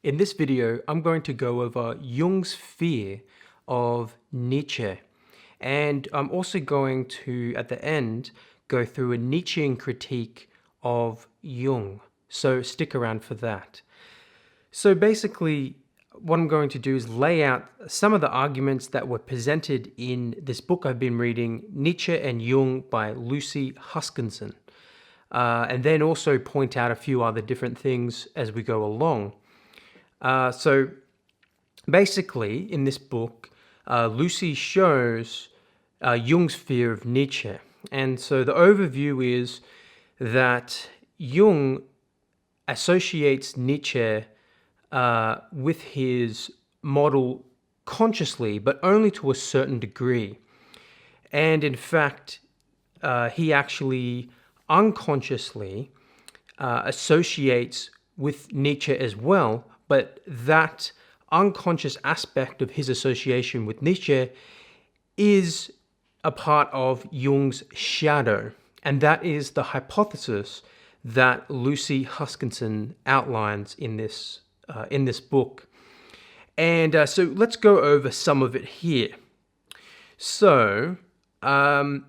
In this video, I'm going to go over Jung's fear of Nietzsche. And I'm also going to, at the end, go through a Nietzschean critique of Jung. So stick around for that. So basically, what I'm going to do is lay out some of the arguments that were presented in this book I've been reading, Nietzsche and Jung by Lucy Huskinson. And then also point out a few other different things as we go along. So basically, in this book, Lucy shows Jung's fear of Nietzsche. And so the overview is that Jung associates Nietzsche with his model consciously, but only to a certain degree. And in fact, he actually unconsciously associates with Nietzsche as well, but that unconscious aspect of his association with Nietzsche is a part of Jung's shadow. And that is the hypothesis that Lucy Huskinson outlines in this book. And so let's go over some of it here. So I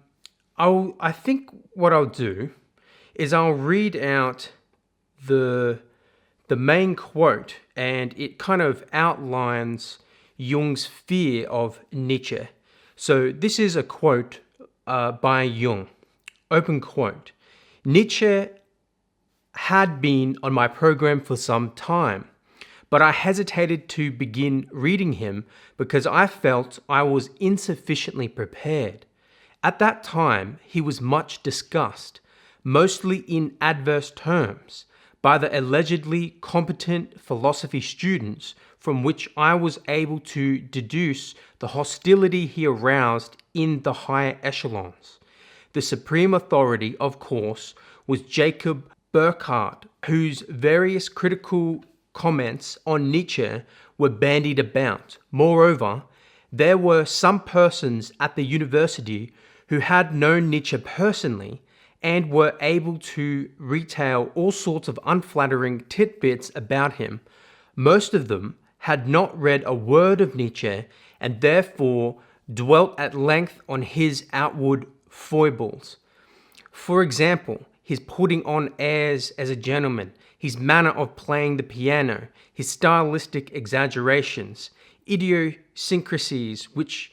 think what I'll do is I'll read out the main quote, and it kind of outlines Jung's fear of Nietzsche. So this is a quote by Jung. Open quote. Nietzsche had been on my program for some time, but I hesitated to begin reading him because I felt I was insufficiently prepared. At that time, he was much discussed, mostly in adverse terms, by the allegedly competent philosophy students from which I was able to deduce the hostility he aroused in the higher echelons. The supreme authority, of course, was Jakob Burckhardt, whose various critical comments on Nietzsche were bandied about. Moreover, there were some persons at the university who had known Nietzsche personally and were able to retail all sorts of unflattering titbits about him. Most of them had not read a word of Nietzsche and therefore dwelt at length on his outward foibles. For example, his putting on airs as a gentleman, his manner of playing the piano, his stylistic exaggerations, idiosyncrasies which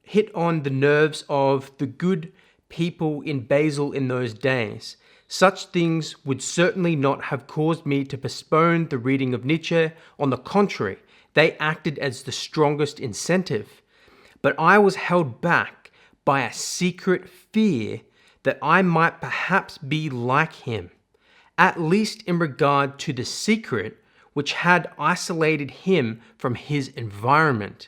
hit on the nerves of the good people in Basel in those days. Such things would certainly not have caused me to postpone the reading of Nietzsche. On the contrary, they acted as the strongest incentive. But I was held back by a secret fear that I might perhaps be like him, at least in regard to the secret which had isolated him from his environment.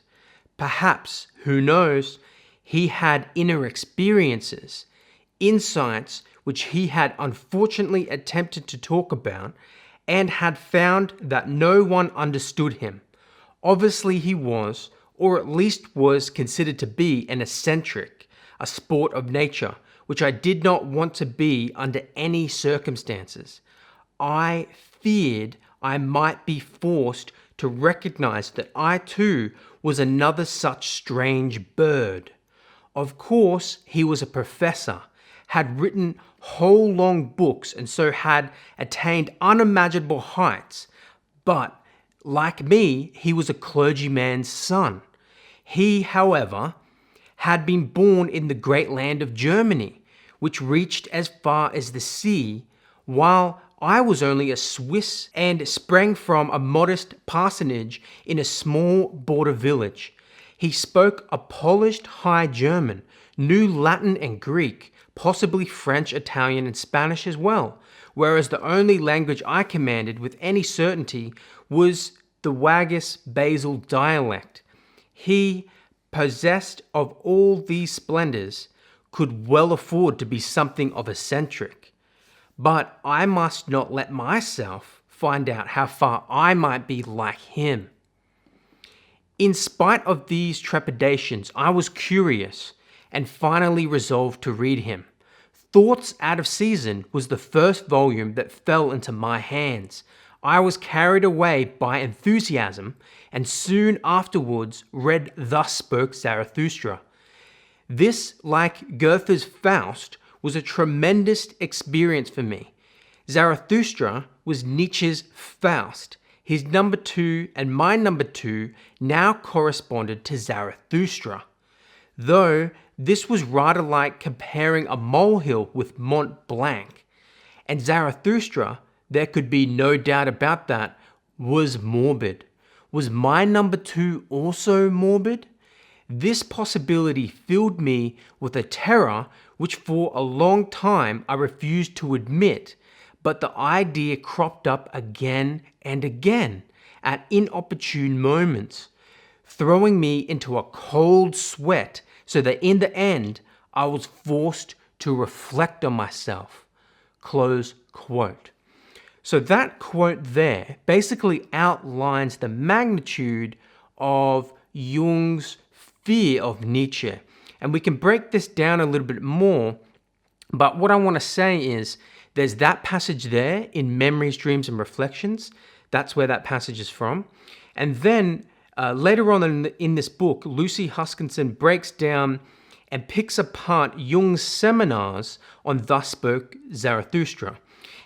Perhaps, who knows, he had inner experiences, insights which he had unfortunately attempted to talk about and had found that no one understood him. Obviously he was, or at least was considered to be, an eccentric, a sport of nature, which I did not want to be under any circumstances. I feared I might be forced to recognize that I too was another such strange bird. Of course, he was a professor, had written whole long books, and so had attained unimaginable heights. But, like me, he was a clergyman's son. He, however, had been born in the great land of Germany, which reached as far as the sea, while I was only a Swiss and sprang from a modest parsonage in a small border village. He spoke a polished High German, knew Latin and Greek, possibly French, Italian, and Spanish as well, whereas the only language I commanded with any certainty was the Waggis-Basel dialect. He, possessed of all these splendours, could well afford to be something of eccentric. But I must not let myself find out how far I might be like him. In spite of these trepidations, I was curious and finally resolved to read him. Thoughts Out of Season was the first volume that fell into my hands. I was carried away by enthusiasm and soon afterwards read Thus Spoke Zarathustra. This, like Goethe's Faust, was a tremendous experience for me. Zarathustra was Nietzsche's Faust. His number 2 and my number 2 now corresponded to Zarathustra, though this was rather like comparing a molehill with Mont Blanc. And Zarathustra, there could be no doubt about that, was morbid. Was my number 2 also morbid? This possibility filled me with a terror which for a long time I refused to admit, but the idea cropped up again and again at inopportune moments, throwing me into a cold sweat so that in the end I was forced to reflect on myself. Close quote. So that quote there basically outlines the magnitude of Jung's fear of Nietzsche. And we can break this down a little bit more, but what I want to say is there's that passage there in Memories, Dreams and Reflections. That's where that passage is from. And then later on in this book, Lucy Huskinson breaks down and picks apart Jung's seminars on Thus Spoke Zarathustra.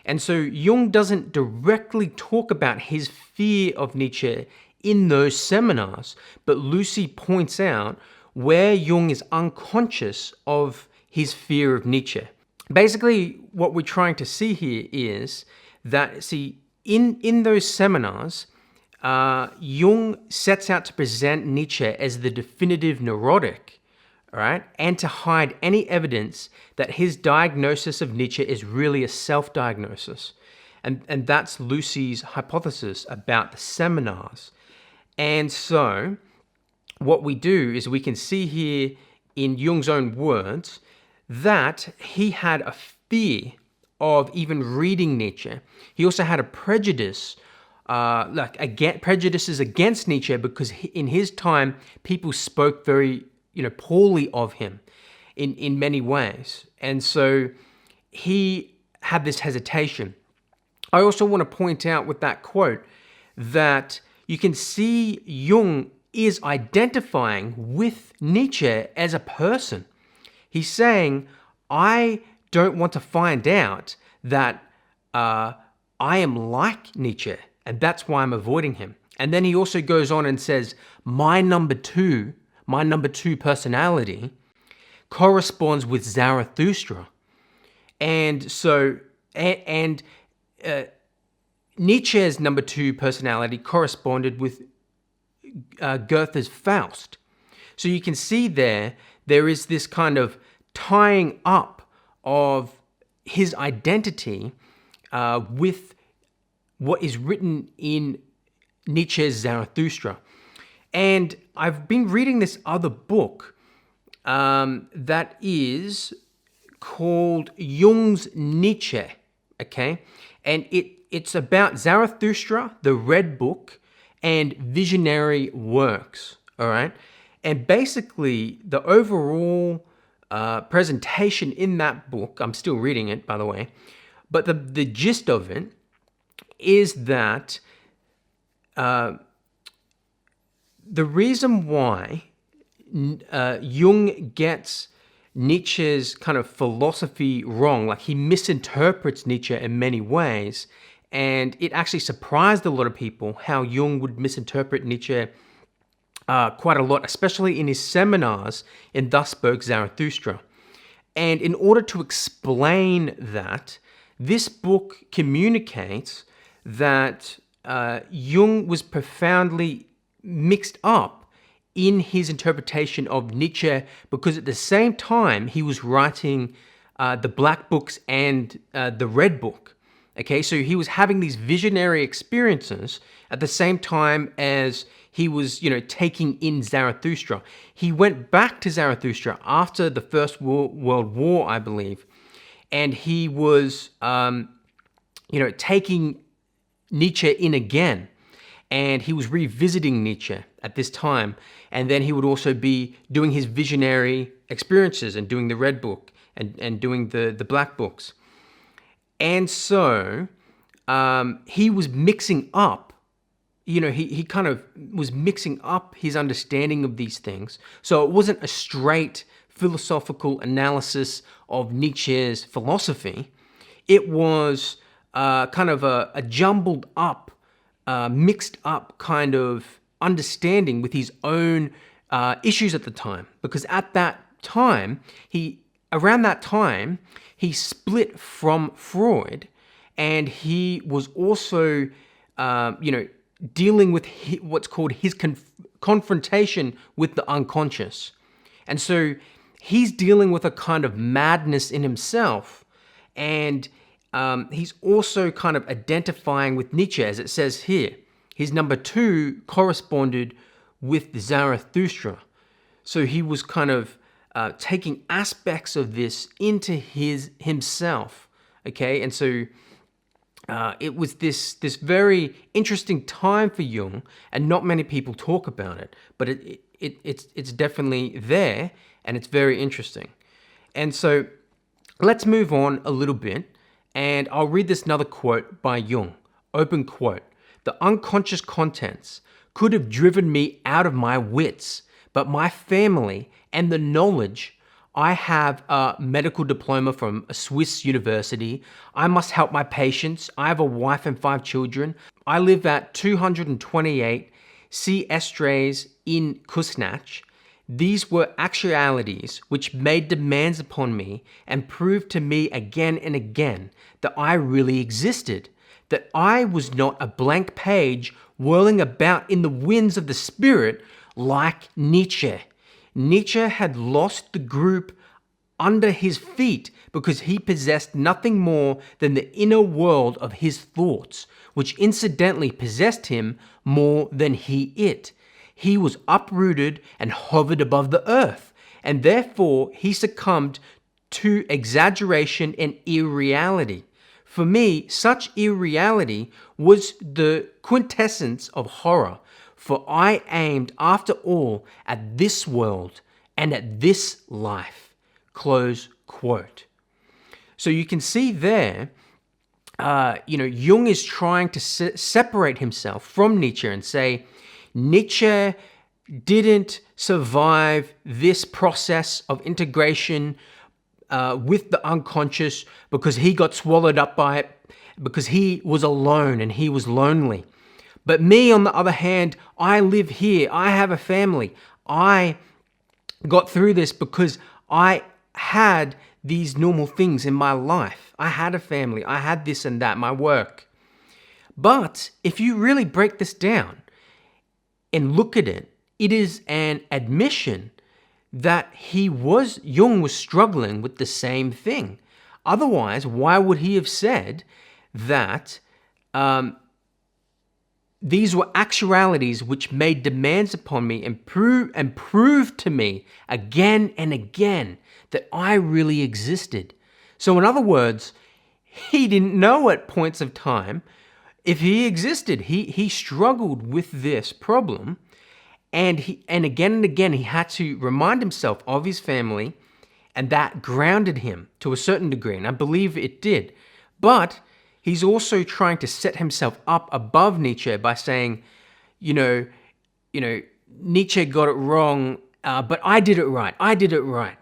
And so Jung doesn't directly talk about his fear of Nietzsche in those seminars, but Lucy points out where Jung is unconscious of his fear of Nietzsche. Basically, what we're trying to see here is that, in those seminars, Jung sets out to present Nietzsche as the definitive neurotic, all right, and to hide any evidence that his diagnosis of Nietzsche is really a self-diagnosis. And that's Lucy's hypothesis about the seminars. And so what we do is we can see here in Jung's own words that he had a fear of even reading Nietzsche. He also had a prejudice, prejudices against Nietzsche because in his time, people spoke very, poorly of him in many ways. And so he had this hesitation. I also want to point out with that quote that you can see Jung is identifying with Nietzsche as a person. He's saying, I don't want to find out that I am like Nietzsche, and that's why I'm avoiding him. And then he also goes on and says, my number two personality corresponds with Zarathustra. And so, Nietzsche's number 2 personality corresponded with Goethe's Faust. So you can see there is this kind of tying up of his identity with what is written in Nietzsche's Zarathustra. And I've been reading this other book that is called Jungs Niche, okay? And it's about Zarathustra, the Red Book, and visionary works, all right? And basically, the overall presentation in that book, I'm still reading it, by the way, but the gist of it is that the reason why Jung gets Nietzsche's kind of philosophy wrong, like he misinterprets Nietzsche in many ways, and it actually surprised a lot of people how Jung would misinterpret Nietzsche quite a lot, especially in his seminars in Thus Spoke Zarathustra. And in order to explain that, this book communicates that Jung was profoundly mixed up in his interpretation of Nietzsche because at the same time he was writing the Black Books and the Red Book. Okay, so he was having these visionary experiences at the same time as he was, taking in Zarathustra. He went back to Zarathustra after the First World War, I believe, and he was, taking Nietzsche in again. And he was revisiting Nietzsche at this time. And then he would also be doing his visionary experiences and doing the Red Book and doing the Black Books. And so he was mixing up, he kind of was mixing up his understanding of these things. So it wasn't a straight philosophical analysis of Nietzsche's philosophy. It was kind of a jumbled up, mixed up kind of understanding with his own issues at the time. Because at that time, around that time, he split from Freud, and he was also, dealing with what's called his confrontation with the unconscious. And so he's dealing with a kind of madness in himself, and he's also kind of identifying with Nietzsche, as it says here. His number 2 corresponded with Zarathustra. So he was kind of taking aspects of this into himself, okay? And so it was this very interesting time for Jung, and not many people talk about it, but it's definitely there, and it's very interesting. And so let's move on a little bit, and I'll read this another quote by Jung. Open quote. "The unconscious contents could have driven me out of my wits, but my family and the knowledge I have a medical diploma from a Swiss university. I must help my patients. I have a wife and 5 children. I live at 228 C. Estrays in Kusnach. These were actualities which made demands upon me and proved to me again and again that I really existed, that I was not a blank page whirling about in the winds of the spirit like Nietzsche. Nietzsche had lost the group under his feet because he possessed nothing more than the inner world of his thoughts, which incidentally possessed him more than he it. He was uprooted and hovered above the earth, and therefore he succumbed to exaggeration and irreality. For me, such irreality was the quintessence of horror, for I aimed after all at this world and at this life." Close quote. So you can see there, Jung is trying to separate himself from Nietzsche and say, Nietzsche didn't survive this process of integration with the unconscious because he got swallowed up by it, because he was alone and he was lonely. But me, on the other hand, I live here. I have a family. I got through this because I had these normal things in my life. I had a family. I had this and that, my work. But if you really break this down and look at it, it is an admission that Jung was struggling with the same thing. Otherwise, why would he have said that these were actualities which made demands upon me and proved to me again and again that I really existed? So in other words, he didn't know at points of time if he existed. He struggled with this problem, and again he had to remind himself of his family, and that grounded him to a certain degree, and I believe it did. But he's also trying to set himself up above Nietzsche by saying, Nietzsche got it wrong, but I did it right. I did it right.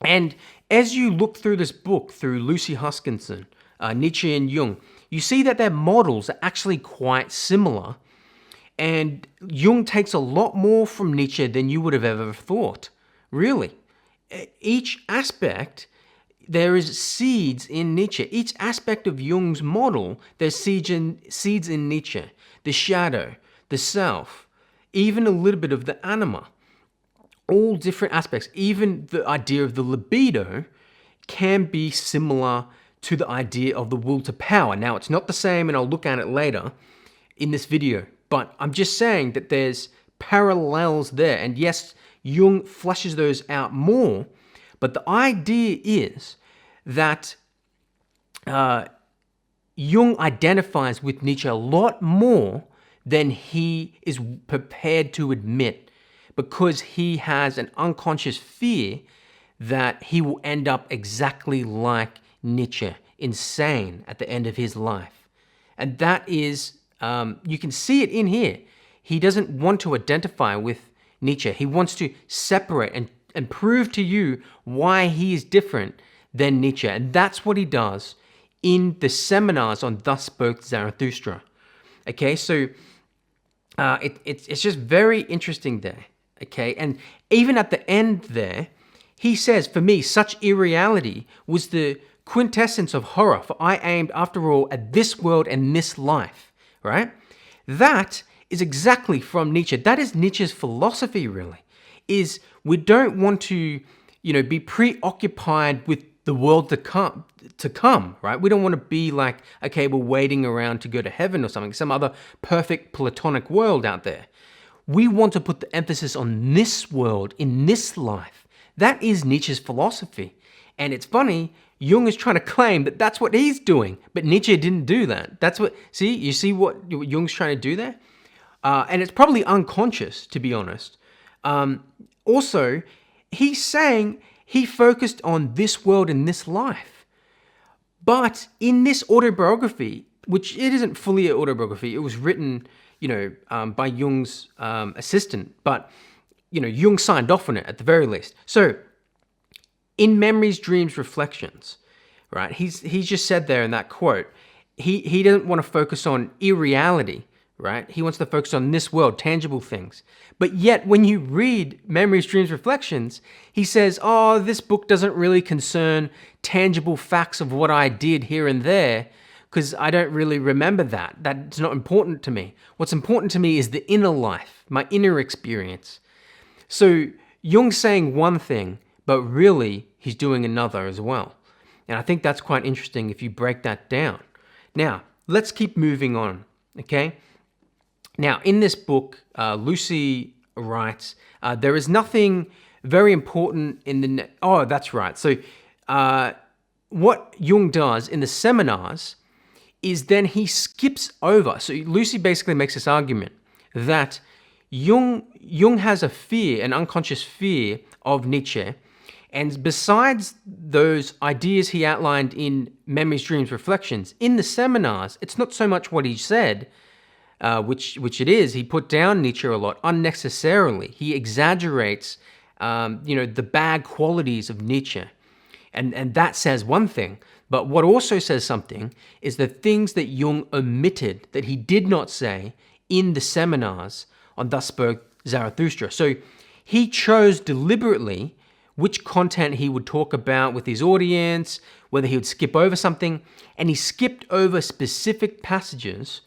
And as you look through this book, through Lucy Huskinson, Nietzsche and Jung, you see that their models are actually quite similar. And Jung takes a lot more from Nietzsche than you would have ever thought. Really. Each aspect, there is seeds in Nietzsche. Each aspect of Jung's model, there's seeds in Nietzsche. The shadow, the self, even a little bit of the anima. All different aspects. Even the idea of the libido can be similar to the idea of the will to power. Now, it's not the same, and I'll look at it later in this video. But I'm just saying that there's parallels there. And yes, Jung fleshes those out more. But the idea is that Jung identifies with Nietzsche a lot more than he is prepared to admit, because he has an unconscious fear that he will end up exactly like Nietzsche, insane at the end of his life. And that is, you can see it in here. He doesn't want to identify with Nietzsche. He wants to separate and prove to you why he is different than Nietzsche. And that's what he does in the seminars on Thus Spoke Zarathustra. Okay, so it's just very interesting there. Okay, and even at the end there, he says, for me, such irreality was the quintessence of horror, for I aimed, after all, at this world and this life, right? That is exactly from Nietzsche. That is Nietzsche's philosophy, really, is we don't want to, be preoccupied with the world to come, right? We don't want to be like, okay, we're waiting around to go to heaven or something, some other perfect platonic world out there. We want to put the emphasis on this world, in this life. That is Nietzsche's philosophy. And it's funny, Jung is trying to claim that that's what he's doing, but Nietzsche didn't do that. You see what Jung's trying to do there? And it's probably unconscious, to be honest. Also, he's saying he focused on this world and this life. But in this autobiography, which it isn't fully an autobiography, it was written, by Jung's assistant, but, Jung signed off on it at the very least. So, in Memories, Dreams, Reflections, right, he's just said there in that quote, he doesn't want to focus on irreality, right? He wants to focus on this world, tangible things. But yet, when you read Memories, Dreams, Reflections, he says, oh, this book doesn't really concern tangible facts of what I did here and there, because I don't really remember that. That's not important to me. What's important to me is the inner life, my inner experience. So Jung's saying one thing, but really he's doing another as well. And I think that's quite interesting if you break that down. Now, let's keep moving on, okay? Now, in this book, Lucy writes, there is nothing very important in the... Oh, that's right. So what Jung does in the seminars is then he skips over. So Lucy basically makes this argument that Jung has a fear, an unconscious fear of Nietzsche. And besides those ideas he outlined in Memories, Dreams, Reflections, in the seminars, it's not so much what he said, which it is. He put down Nietzsche a lot unnecessarily. He exaggerates, the bad qualities of Nietzsche. And that says one thing. But what also says something is the things that Jung omitted, that he did not say in the seminars on Thus Spoke Zarathustra. So he chose deliberately which content he would talk about with his audience, whether he would skip over something, and he skipped over specific passages,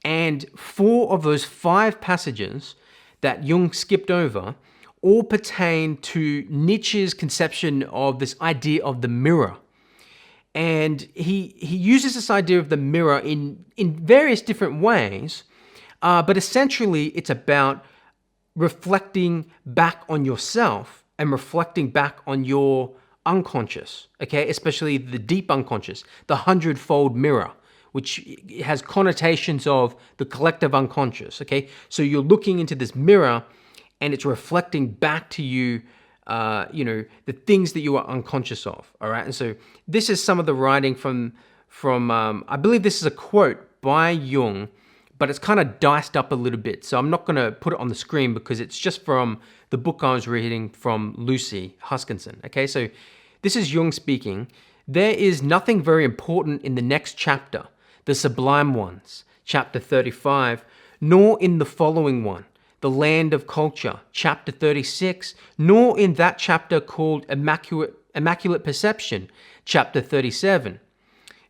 and 4 of those 5 passages that Jung skipped over all pertain to Nietzsche's conception of this idea of the mirror. And he uses this idea of the mirror in various different ways, but essentially it's about reflecting back on yourself and reflecting back on your unconscious, okay? Especially the deep unconscious, the 100-fold mirror, which has connotations of the collective unconscious, okay? So you're looking into this mirror and it's reflecting back to you, the things that you are unconscious of, all right? And so this is some of the writing from I believe this is a quote by Jung, but it's kind of diced up a little bit. So I'm not going to put it on the screen because it's just from the book I was reading from Lucy Huskinson, okay? So this is Jung speaking. There is nothing very important in the next chapter, the sublime ones, chapter 35, nor in the following one, the land of culture, chapter 36, nor in that chapter called immaculate perception, chapter 37.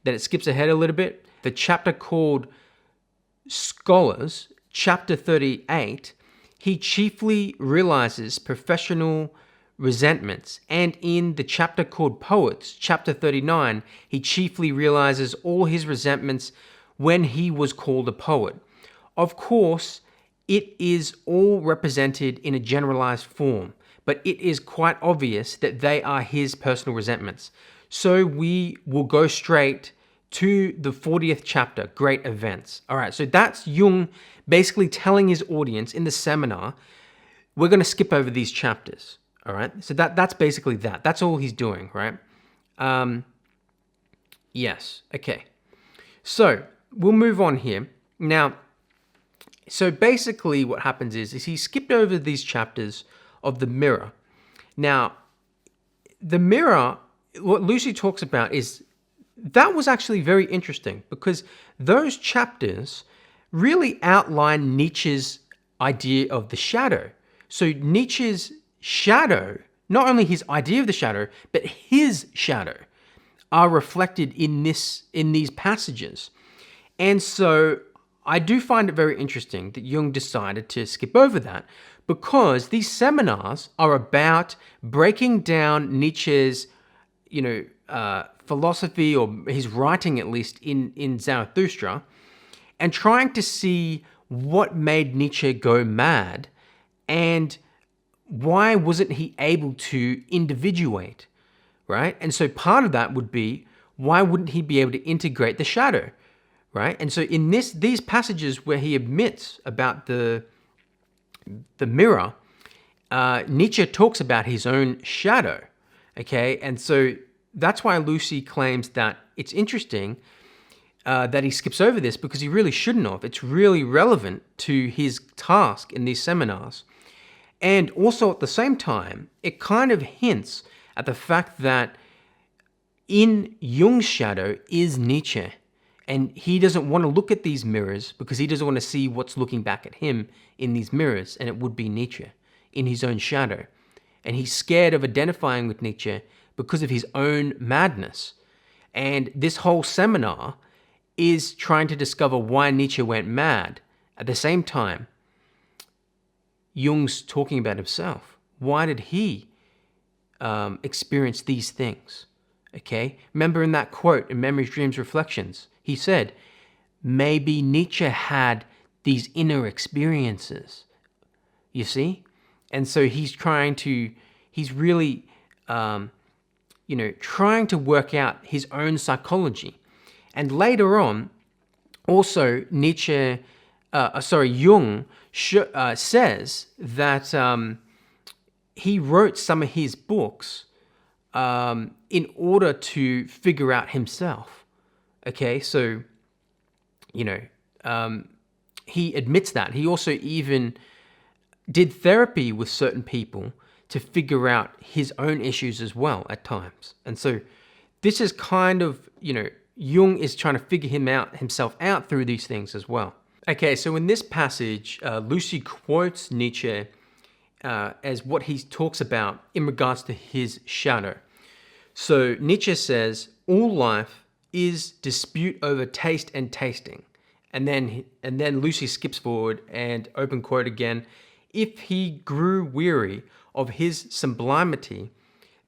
Then it skips ahead a little bit. The chapter called scholars, chapter 38, he chiefly realizes professional resentments. And in the chapter called poets, chapter 39, he chiefly realizes all his resentments when he was called a poet. Of course, it is all represented in a generalized form, but it is quite obvious that they are his personal resentments. So we will go straight to the 40th chapter, Great Events. All right, so that's Jung basically telling his audience in the seminar, we're going to skip over these chapters. All right, so that's basically that. That's all he's doing, right? Yes, okay. So we'll move on here. Now, so basically what happens is he skipped over these chapters of the mirror. Now, the mirror, what Lucy talks about is, that was actually very interesting because those chapters really outline Nietzsche's idea of the shadow. So Nietzsche's shadow, not only his idea of the shadow, but his shadow are reflected in these passages. And so I do find it very interesting that Jung decided to skip over that, because these seminars are about breaking down Nietzsche's, philosophy, or his writing at least in Zarathustra, and trying to see what made Nietzsche go mad and why wasn't he able to individuate, right? And so part of that would be, why wouldn't he be able to integrate the shadow, right? And so in these passages where he admits about the mirror, Nietzsche talks about his own shadow, okay? And so that's why Lucy claims that it's interesting that he skips over this, because he really shouldn't have. It's really relevant to his task in these seminars. And also at the same time, it kind of hints at the fact that in Jung's shadow is Nietzsche. And he doesn't want to look at these mirrors because he doesn't want to see what's looking back at him in these mirrors, and it would be Nietzsche in his own shadow. And he's scared of identifying with Nietzsche because of his own madness. And this whole seminar is trying to discover why Nietzsche went mad. At the same time, Jung's talking about himself. Why did he experience these things? Okay? Remember in that quote in Memories, Dreams, Reflections, he said, maybe Nietzsche had these inner experiences. You see? And so he's really, trying to work out his own psychology. And later on, also Jung says that he wrote some of his books in order to figure out himself. Okay, so, he admits that. He also even did therapy with certain people to figure out his own issues as well at times. And so this is kind of, Jung is trying to figure himself out through these things as well. Okay, so in this passage, Lucy quotes Nietzsche as what he talks about in regards to his shadow. So Nietzsche says, all life is dispute over taste and tasting. And then Lucy skips forward and open quote again, if he grew weary of his sublimity,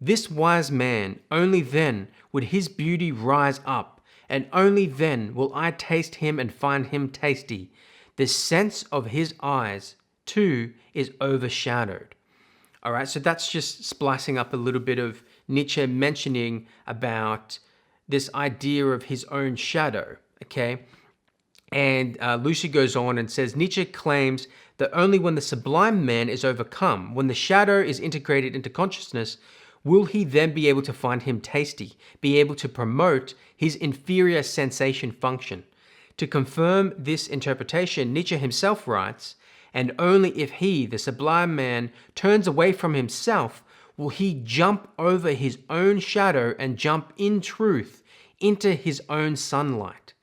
this wise man, only then would his beauty rise up, and only then will I taste him and find him tasty. The sense of his eyes, too, is overshadowed. All right, so that's just splicing up a little bit of Nietzsche mentioning about this idea of his own shadow, okay? And Lucy goes on and says, Nietzsche claims that only when the sublime man is overcome, when the shadow is integrated into consciousness, will he then be able to find him tasty, be able to promote his inferior sensation function. To confirm this interpretation, Nietzsche himself writes, and only if he, the sublime man, turns away from himself, will he jump over his own shadow and jump in truth into his own sunlight.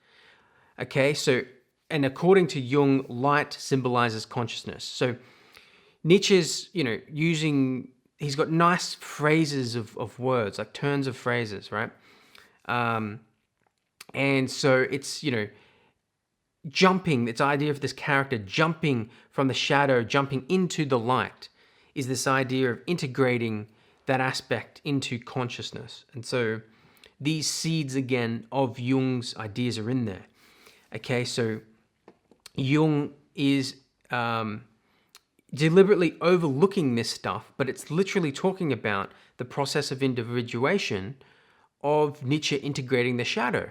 Okay, so, and according to Jung, light symbolizes consciousness. So Nietzsche's, he's got nice phrases of words, like turns of phrases, right? And so it's, jumping, this idea of this character jumping from the shadow, jumping into the light, is this idea of integrating that aspect into consciousness. And so these seeds, again, of Jung's ideas are in there. Okay, so Jung is deliberately overlooking this stuff, but it's literally talking about the process of individuation of Nietzsche integrating the shadow.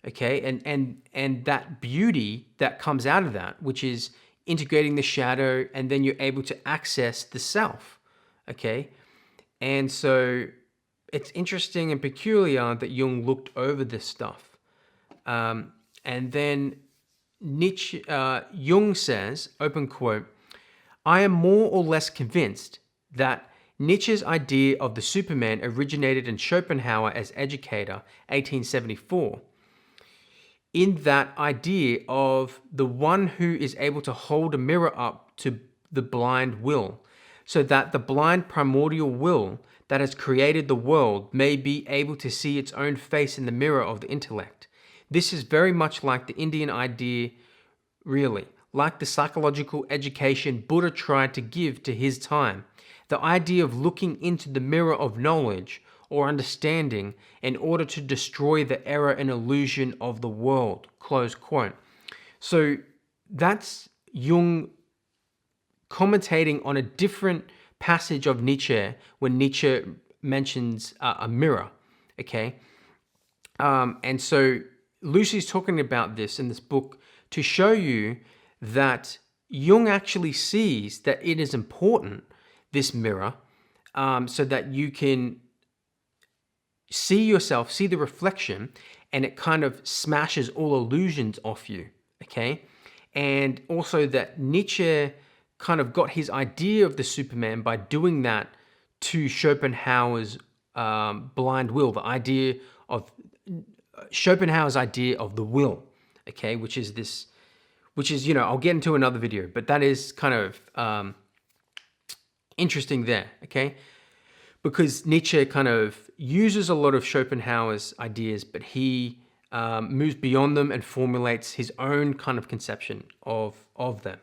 Okay, and that beauty that comes out of that, which is integrating the shadow, and then you're able to access the self. Okay, and so it's interesting and peculiar that Jung looked over this stuff. And And then Jung says, open quote, I am more or less convinced that Nietzsche's idea of the Superman originated in Schopenhauer as educator, 1874. In that idea of the one who is able to hold a mirror up to the blind will, so that the blind primordial will that has created the world may be able to see its own face in the mirror of the intellect. This is very much like the Indian idea, really, like the psychological education Buddha tried to give to his time. The idea of looking into the mirror of knowledge or understanding in order to destroy the error and illusion of the world, close quote. So that's Jung commentating on a different passage of Nietzsche when Nietzsche mentions a mirror, okay? And so Lucy's talking about this in this book to show you that Jung actually sees that it is important, this mirror, so that you can see yourself, see the reflection, and it kind of smashes all illusions off you, okay? And also that Nietzsche kind of got his idea of the Superman by doing that to Schopenhauer's blind will, the idea of Schopenhauer's idea of the will, okay, which is, I'll get into another video, but that is kind of interesting there, okay? Because Nietzsche kind of uses a lot of Schopenhauer's ideas, but he moves beyond them and formulates his own kind of conception of them.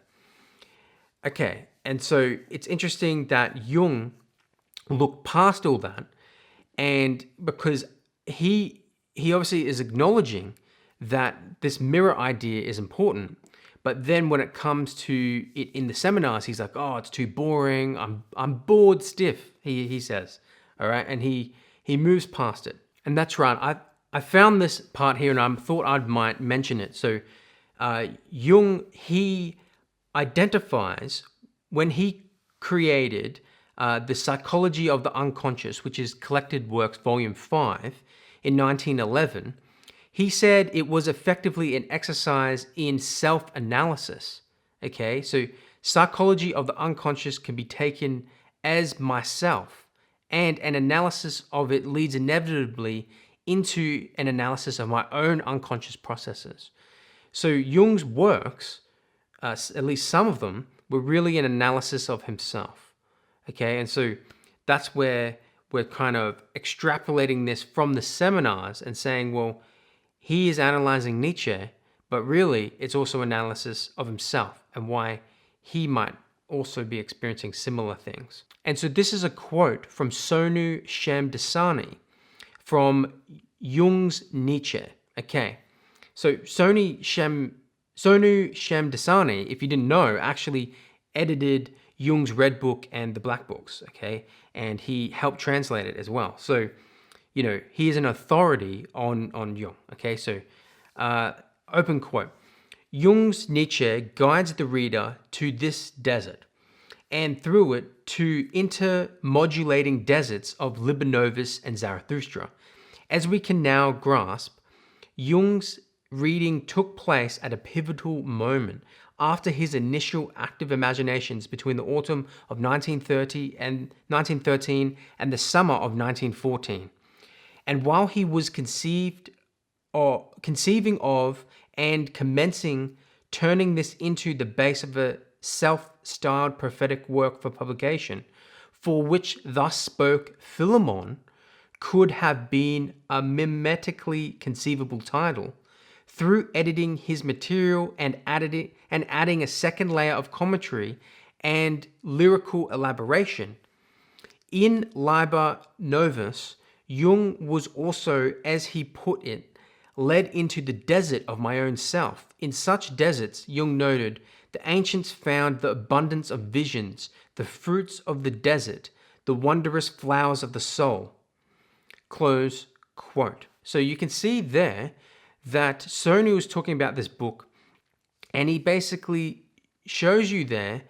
Okay, and so it's interesting that Jung looked past all that, and because he obviously is acknowledging that this mirror idea is important, but then when it comes to it in the seminars, he's like, oh, it's too boring, I'm bored stiff, he says, all right, and he moves past it. And that's right, I found this part here and I thought I might mention it. So Jung, he identifies when he created the Psychology of the Unconscious, which is Collected Works, Volume 5, in 1911, he said it was effectively an exercise in self-analysis, okay? So psychology of the unconscious can be taken as myself, and an analysis of it leads inevitably into an analysis of my own unconscious processes. So Jung's works, at least some of them, were really an analysis of himself, okay? And so that's where we're kind of extrapolating this from the seminars and saying, well, he is analyzing Nietzsche, but really it's also analysis of himself and why he might also be experiencing similar things. And so this is a quote from Sonu Shamdasani from Jungs Niche. Okay, so Sonu Shamdasani, if you didn't know, actually edited Jung's Red Book and the Black Books, okay? And he helped translate it as well. So, he is an authority on Jung, okay? So, open quote, Jungs Niche guides the reader to this desert, and through it to intermodulating deserts of Libanovus and Zarathustra. As we can now grasp, Jung's reading took place at a pivotal moment after his initial active imaginations between the autumn of 1913 and the summer of 1914. And while he was conceiving of and commencing turning this into the base of a self-styled prophetic work for publication, for which thus spoke Philemon could have been a mimetically conceivable title, through editing his material and adding a second layer of commentary and lyrical elaboration. In Liber Novus, Jung was also, as he put it, led into the desert of my own self. In such deserts, Jung noted, the ancients found the abundance of visions, the fruits of the desert, the wondrous flowers of the soul. Close quote. So you can see there that Sonu is talking about this book, and he basically shows you there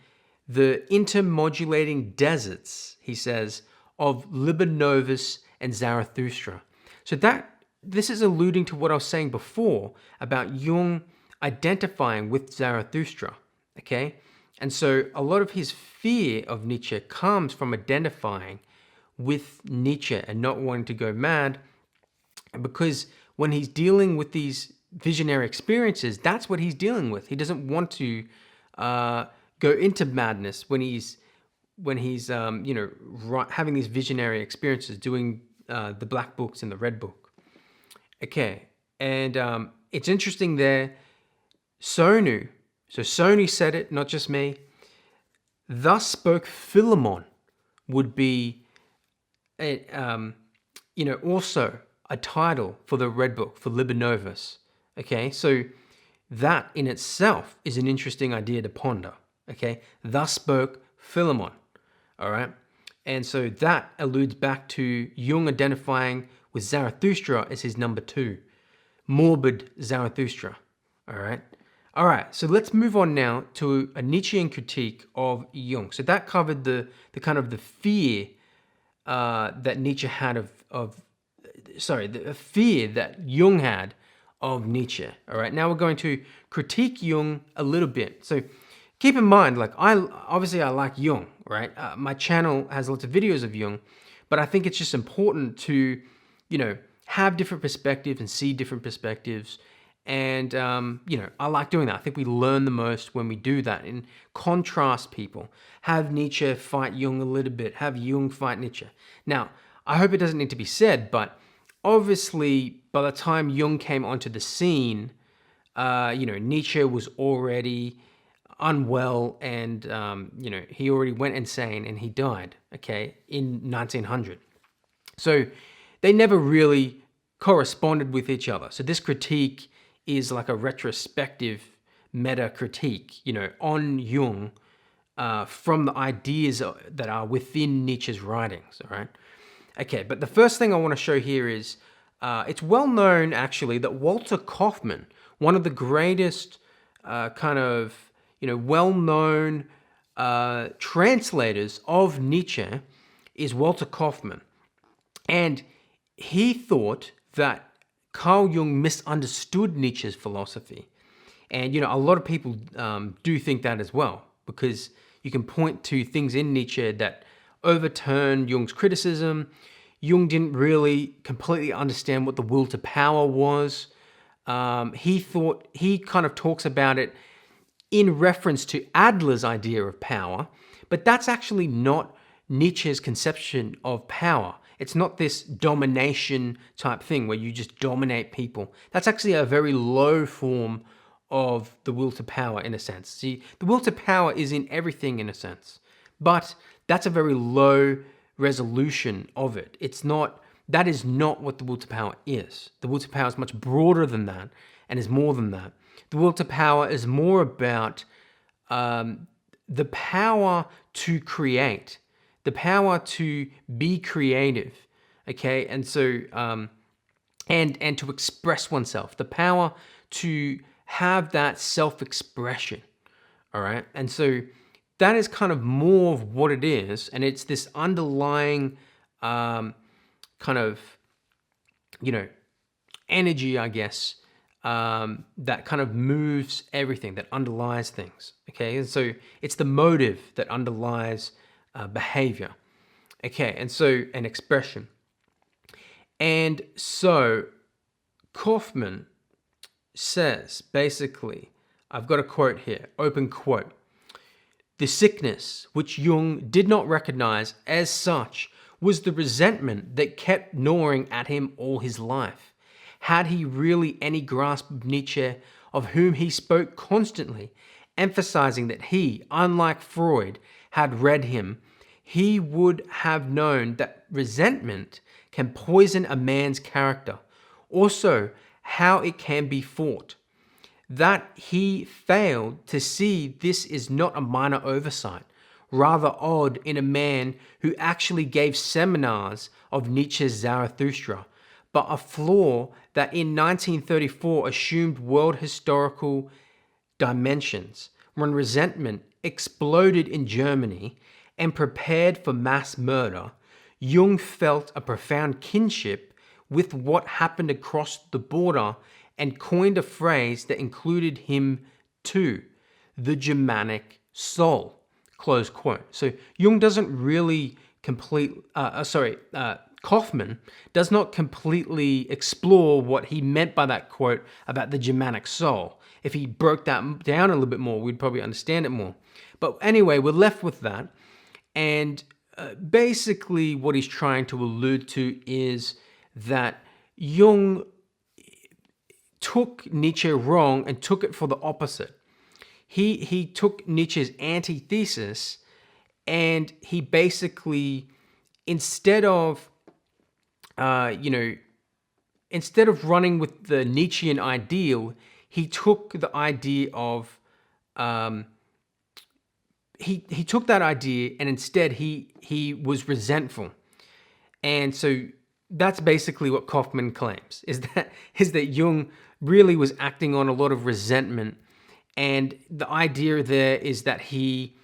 the intermodulating deserts, he says, of Libanovus and Zarathustra. So that this is alluding to what I was saying before about Jung identifying with Zarathustra, okay? And so a lot of his fear of Nietzsche comes from identifying with Nietzsche and not wanting to go mad, because when he's dealing with these visionary experiences, that's what he's dealing with. He doesn't want to go into madness when he's having these visionary experiences, doing the black books and the red book. Okay, and it's interesting there. Sonu said it, not just me. Thus spoke Philemon would be, also a title for the red book, for Liber Novus. Okay, so that in itself is an interesting idea to ponder. Okay, thus spoke Philemon. All right, and so that alludes back to Jung identifying with Zarathustra as his number 2, morbid Zarathustra. All right, so let's move on now to a Nietzschean critique of Jung. So that covered the kind of the fear that Nietzsche had the fear that Jung had of Nietzsche. All right, now we're going to critique Jung a little bit. So keep in mind, like I like Jung, right? My channel has lots of videos of Jung, but I think it's just important to, have different perspectives and see different perspectives. And, I like doing that. I think we learn the most when we do that and contrast people. Have Nietzsche fight Jung a little bit. Have Jung fight Nietzsche. Now, I hope it doesn't need to be said, but obviously by the time Jung came onto the scene, Nietzsche was already unwell and, he already went insane and he died, okay, in 1900. So they never really corresponded with each other. So this critique is like a retrospective meta critique, on Jung from the ideas that are within Nietzsche's writings, all right? Okay, but the first thing I want to show here is it's well known, actually, that Walter Kaufmann, one of the greatest well-known translators of Nietzsche, is Walter Kaufmann. And he thought that Carl Jung misunderstood Nietzsche's philosophy. And, a lot of people do think that as well, because you can point to things in Nietzsche that overturn Jung's criticism. Jung didn't really completely understand what the will to power was. He kind of talks about it in reference to Adler's idea of power, but that's actually not Nietzsche's conception of power. It's not this domination type thing where you just dominate people. That's actually a very low form of the will to power in a sense. See, the will to power is in everything in a sense, but that's a very low resolution of it. That is not what the will to power is. The will to power is much broader than that and is more than that. The will to power is more about the power to create, the power to be creative, okay? And so, and to express oneself, the power to have that self-expression, all right? And so that is kind of more of what it is, and it's this underlying energy, I guess, that kind of moves everything, that underlies things, okay? And so it's the motive that underlies behavior, okay? And so an expression. And so Kaufmann says, basically, I've got a quote here, open quote, "The sickness which Jung did not recognize as such was the resentment that kept gnawing at him all his life. Had he really any grasp of Nietzsche, of whom he spoke constantly, emphasizing that he, unlike Freud, had read him, he would have known that resentment can poison a man's character. Also, how it can be fought. That he failed to see this is not a minor oversight, rather odd in a man who actually gave seminars of Nietzsche's Zarathustra, but a flaw that in 1934 assumed world historical dimensions when resentment exploded in Germany and prepared for mass murder. Jung felt a profound kinship with what happened across the border and coined a phrase that included him too, the Germanic soul, close quote. So Jung doesn't really Kaufmann does not completely explore what he meant by that quote about the Germanic soul. If he broke that down a little bit more, we'd probably understand it more. But anyway, we're left with that. And basically what he's trying to allude to is that Jung took Nietzsche wrong and took it for the opposite. He took Nietzsche's antithesis and he basically, instead of running with the Nietzschean ideal, he took the idea of he took that idea and instead he was resentful. And so that's basically what Kaufmann claims, is that Jung really was acting on a lot of resentment. And the idea there is that he,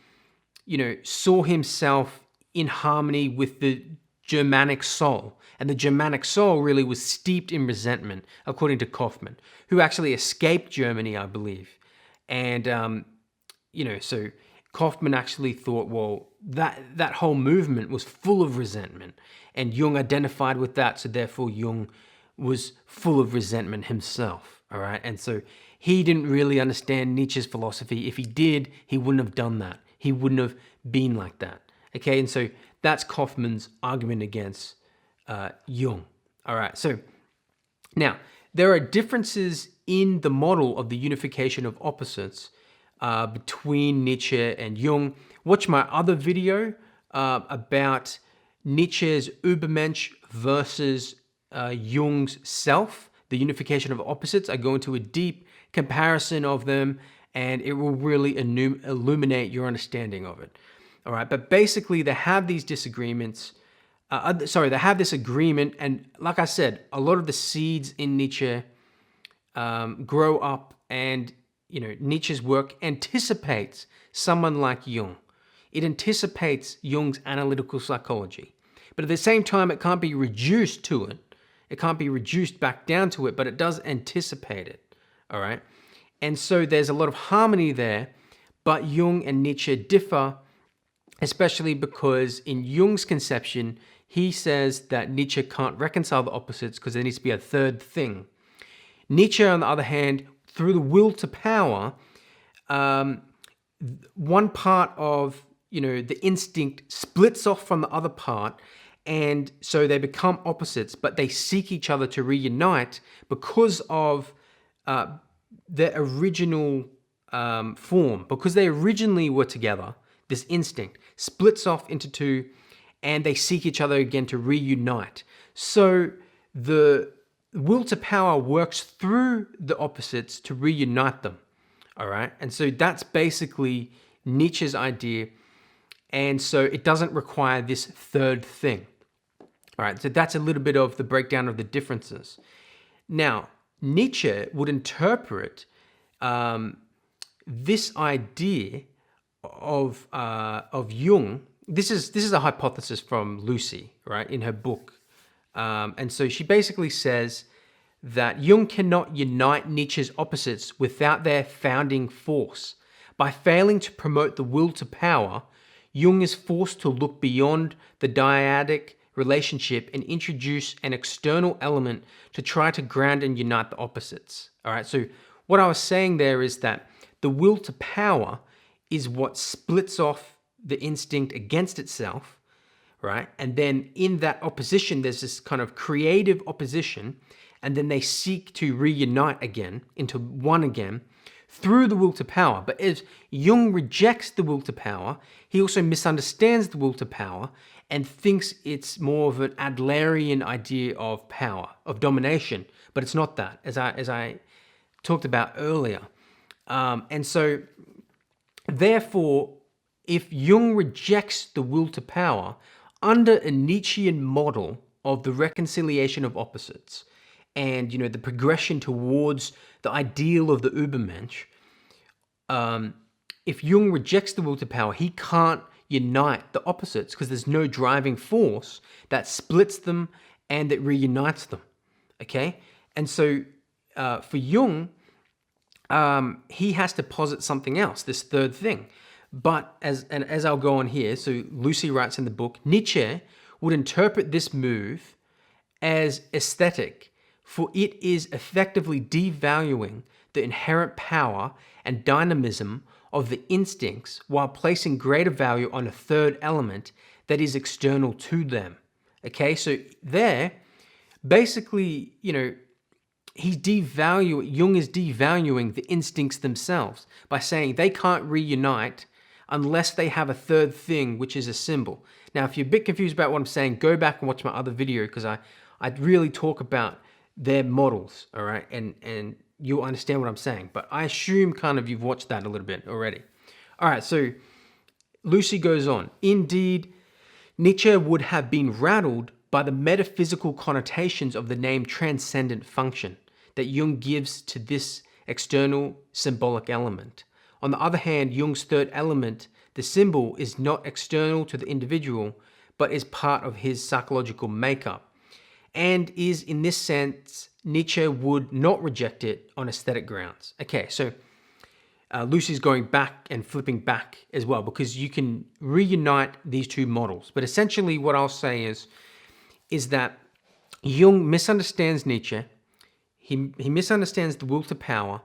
saw himself in harmony with the Germanic soul. And the Germanic soul really was steeped in resentment, according to Kaufmann, who actually escaped Germany, I believe. And, so Kaufmann actually thought, well, that whole movement was full of resentment. And Jung identified with that, so therefore Jung was full of resentment himself, all right? And so he didn't really understand Nietzsche's philosophy. If he did, he wouldn't have done that. He wouldn't have been like that, okay? And so that's Kaufmann's argument against Jung, all right? So now, there are differences in the model of the unification of opposites between Nietzsche and Jung. Watch my other video about Nietzsche's Übermensch versus Jung's self, the unification of opposites. I go into a deep comparison of them, and it will really illuminate your understanding of it. All right, but basically they have these disagreements. They have this agreement, and like I said, a lot of the seeds in Nietzsche grow up, and Nietzsche's work anticipates someone like Jung. It anticipates Jung's analytical psychology. But at the same time, it can't be reduced to it. It can't be reduced back down to it, but it does anticipate it, all right? And so there's a lot of harmony there, but Jung and Nietzsche differ, especially because in Jung's conception, he says that Nietzsche can't reconcile the opposites because there needs to be a third thing. Nietzsche, on the other hand, through the will to power, one part of the instinct splits off from the other part, and so they become opposites, but they seek each other to reunite because of their original form. Because they originally were together, this instinct splits off into two, and they seek each other again to reunite. So the will to power works through the opposites to reunite them, all right? And so that's basically Nietzsche's idea, and so it doesn't require this third thing, all right? So that's a little bit of the breakdown of the differences. Now, Nietzsche would interpret this idea of Jung. This is a hypothesis from Lucy, right, in her book. And so she basically says that Jung cannot unite Nietzsche's opposites without their founding force. By failing to promote the will to power, Jung is forced to look beyond the dyadic relationship and introduce an external element to try to ground and unite the opposites. All right, so what I was saying there is that the will to power is what splits off the instinct against itself, right? And then in that opposition, there's this kind of creative opposition, and then they seek to reunite again into one again through the will to power. But as Jung rejects the will to power, he also misunderstands the will to power and thinks it's more of an Adlerian idea of power, of domination, but it's not that, as I talked about earlier. And so, therefore, if Jung rejects the will to power under a Nietzschean model of the reconciliation of opposites and, the progression towards the ideal of the Übermensch, if Jung rejects the will to power, he can't unite the opposites because there's no driving force that splits them and that reunites them. Okay, and so for Jung, he has to posit something else, this third thing. But as I'll go on here, so Lucy writes in the book, Nietzsche would interpret this move as aesthetic, for it is effectively devaluing the inherent power and dynamism of the instincts while placing greater value on a third element that is external to them. Okay, so there, basically, Jung is devaluing the instincts themselves by saying they can't reunite unless they have a third thing, which is a symbol. Now, if you're a bit confused about what I'm saying, go back and watch my other video, because I really talk about their models, all right? And you'll understand what I'm saying. But I assume kind of you've watched that a little bit already. All right, so Lucy goes on. Indeed, Nietzsche would have been rattled by the metaphysical connotations of the name transcendent function that Jung gives to this external symbolic element. On the other hand, Jung's third element, the symbol, is not external to the individual, but is part of his psychological makeup, and is, in this sense, Nietzsche would not reject it on aesthetic grounds. Okay, so Lucy's going back and flipping back as well, because you can reunite these two models. But essentially what I'll say is that Jung misunderstands Nietzsche, he misunderstands the will to power,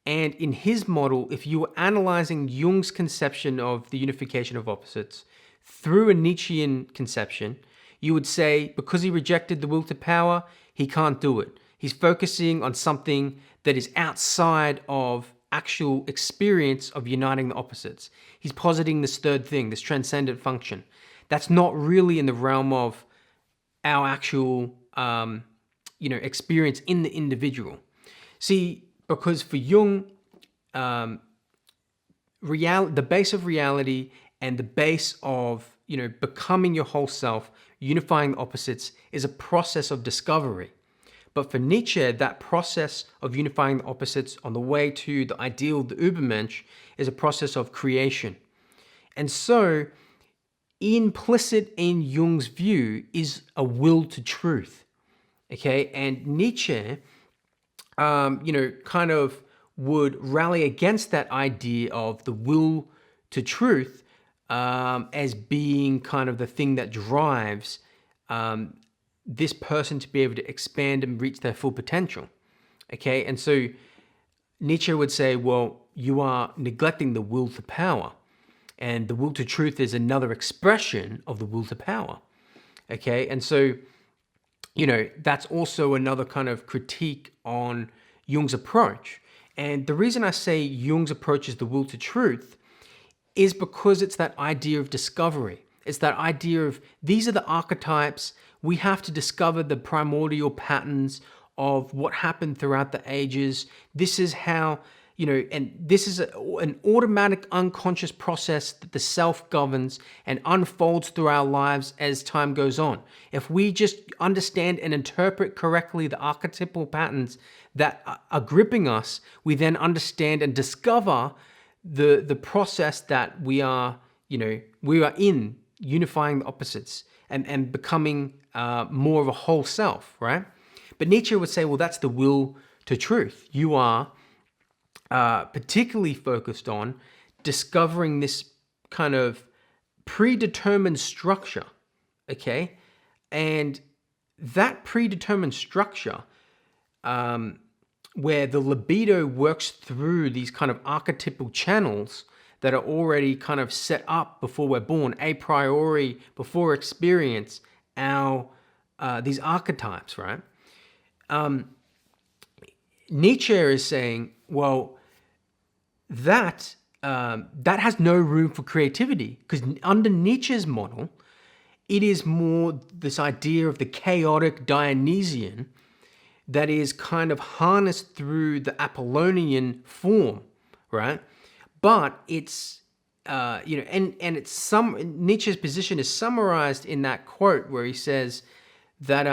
and in his model, if you were analyzing Jung's conception of the unification of opposites through a Nietzschean conception, you would say, because he rejected the will to power, he can't do it. He's focusing on something that is outside of actual experience of uniting the opposites. He's positing this third thing, this transcendent function. That's not really in the realm of our actual, experience in the individual. See, because for Jung, the base of reality and the base of, becoming your whole self, unifying the opposites, is a process of discovery. But for Nietzsche, that process of unifying the opposites on the way to the ideal, the Übermensch, is a process of creation. And so, implicit in Jung's view is a will to truth. Okay, and Nietzsche, kind of would rally against that idea of the will to truth as being kind of the thing that drives this person to be able to expand and reach their full potential. Okay, and so Nietzsche would say, well, you are neglecting the will to power, and the will to truth is another expression of the will to power. Okay, and so, that's also another kind of critique on Jung's approach. And the reason I say Jung's approach is the will to truth is because it's that idea of discovery. It's that idea of, these are the archetypes. We have to discover the primordial patterns of what happened throughout the ages. This is how, and this is an automatic unconscious process that the self governs and unfolds through our lives as time goes on. If we just understand and interpret correctly the archetypal patterns that are gripping us, we then understand and discover the process that we are in, unifying the opposites and becoming more of a whole self, right? But Nietzsche would say, well, that's the will to truth. You are particularly focused on discovering this kind of predetermined structure, okay? And that predetermined structure, where the libido works through these kind of archetypal channels that are already kind of set up before we're born, a priori, before experience, these archetypes, right? Nietzsche is saying, well, that has no room for creativity, because under Nietzsche's model, it is more this idea of the chaotic Dionysian that is kind of harnessed through the Apollonian form, right? But it's, Nietzsche's position is summarized in that quote where he says that,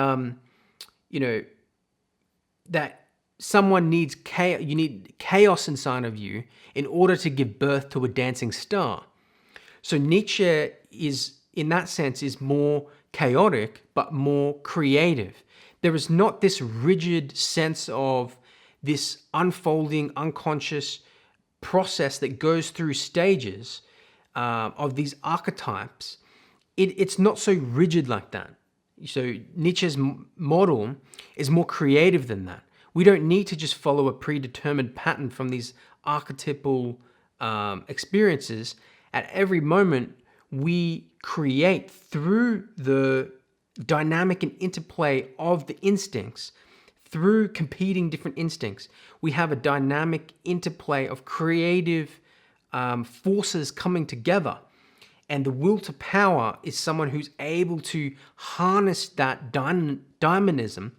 that someone needs chaos, you need chaos inside of you in order to give birth to a dancing star. So Nietzsche is, in that sense, is more chaotic, but more creative. There is not this rigid sense of this unfolding, unconscious process that goes through stages of these archetypes. It's not so rigid like that. So Nietzsche's model is more creative than that. We don't need to just follow a predetermined pattern from these archetypal experiences. At every moment, we create through the dynamic and interplay of the instincts, through competing different instincts. We have a dynamic interplay of creative forces coming together. And the will to power is someone who's able to harness that dynamism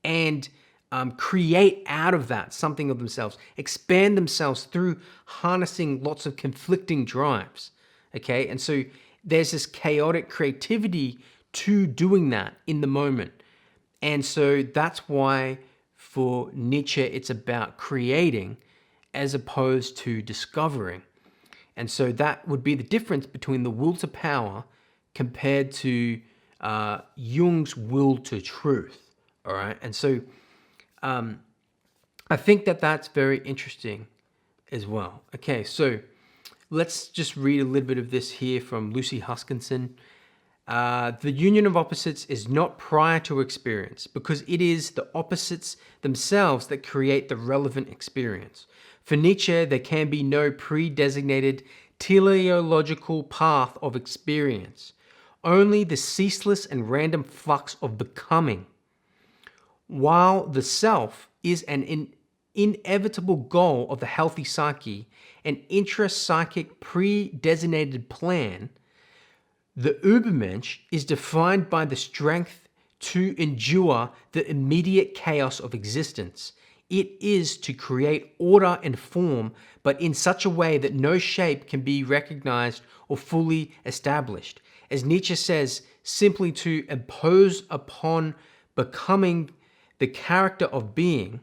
and create out of that something of themselves, expand themselves through harnessing lots of conflicting drives. Okay, and so there's this chaotic creativity to doing that in the moment. And so that's why for Nietzsche, it's about creating as opposed to discovering. And so that would be the difference between the will to power compared to Jung's will to truth. All right. And so I think that that's very interesting as well. Okay. So let's just read a little bit of this here from Lucy Huskinson. The union of opposites is not prior to experience because it is the opposites themselves that create the relevant experience. For Nietzsche, there can be no pre-designated teleological path of experience, only the ceaseless and random flux of becoming. While the self is an inevitable goal of the healthy psyche, an intra-psychic pre-designated plan, the Übermensch is defined by the strength to endure the immediate chaos of existence. It is to create order and form, but in such a way that no shape can be recognized or fully established. As Nietzsche says, simply to impose upon becoming the character of being,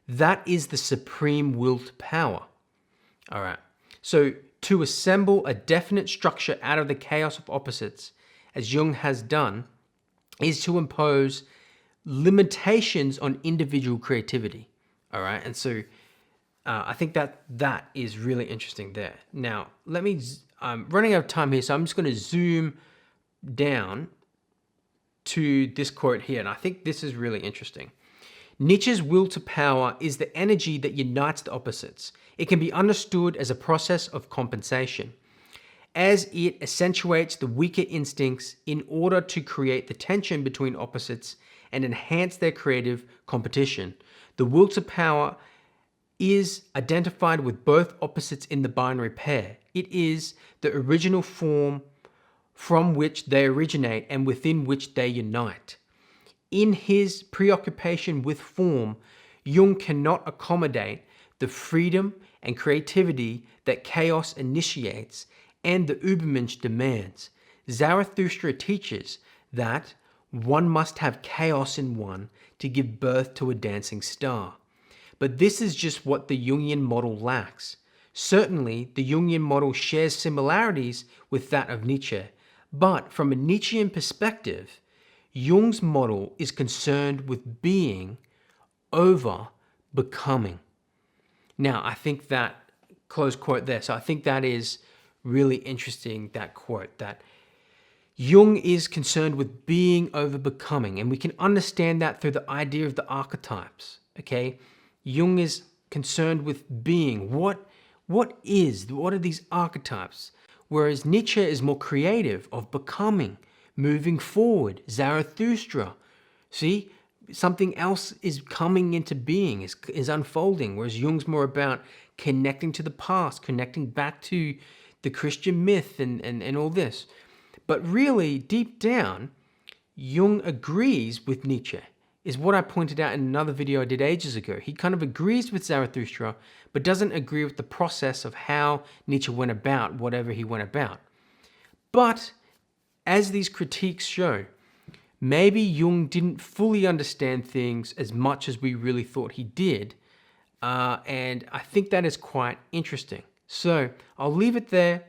that is the supreme will to power. All right. So to assemble a definite structure out of the chaos of opposites, as Jung has done, is to impose limitations on individual creativity. All right. And so I think that is really interesting there. Now, I'm running out of time here, so I'm just going to zoom down to this quote here. And I think this is really interesting. Nietzsche's will to power is the energy that unites the opposites. It can be understood as a process of compensation, as it accentuates the weaker instincts in order to create the tension between opposites and enhance their creative competition. The will to power is identified with both opposites in the binary pair. It is the original form from which they originate and within which they unite. In his preoccupation with form, Jung cannot accommodate the freedom and creativity that chaos initiates and the Übermensch demands. Zarathustra teaches that one must have chaos in one to give birth to a dancing star. But this is just what the Jungian model lacks. Certainly, the Jungian model shares similarities with that of Nietzsche, but from a Nietzschean perspective, Jung's model is concerned with being over becoming. Now, I think that, close quote there, so I think that is really interesting, that quote, that Jung is concerned with being over becoming, and we can understand that through the idea of the archetypes, okay? Jung is concerned with being. What are these archetypes? Whereas Nietzsche is more creative, of becoming, moving forward, Zarathustra. See, something else is coming into being, is unfolding, whereas Jung's more about connecting to the past, connecting back to the Christian myth and all this. But really, deep down, Jung agrees with Nietzsche, is what I pointed out in another video I did ages ago. He kind of agrees with Zarathustra, but doesn't agree with the process of how Nietzsche went about whatever he went about. But as these critiques show, maybe Jung didn't fully understand things as much as we really thought he did. And I think that is quite interesting. So I'll leave it there.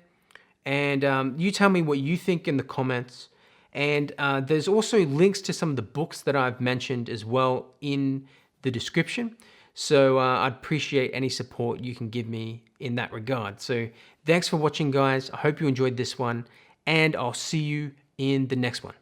And you tell me what you think in the comments. And there's also links to some of the books that I've mentioned as well in the description. So I'd appreciate any support you can give me in that regard. So thanks for watching, guys. I hope you enjoyed this one, and I'll see you in the next one.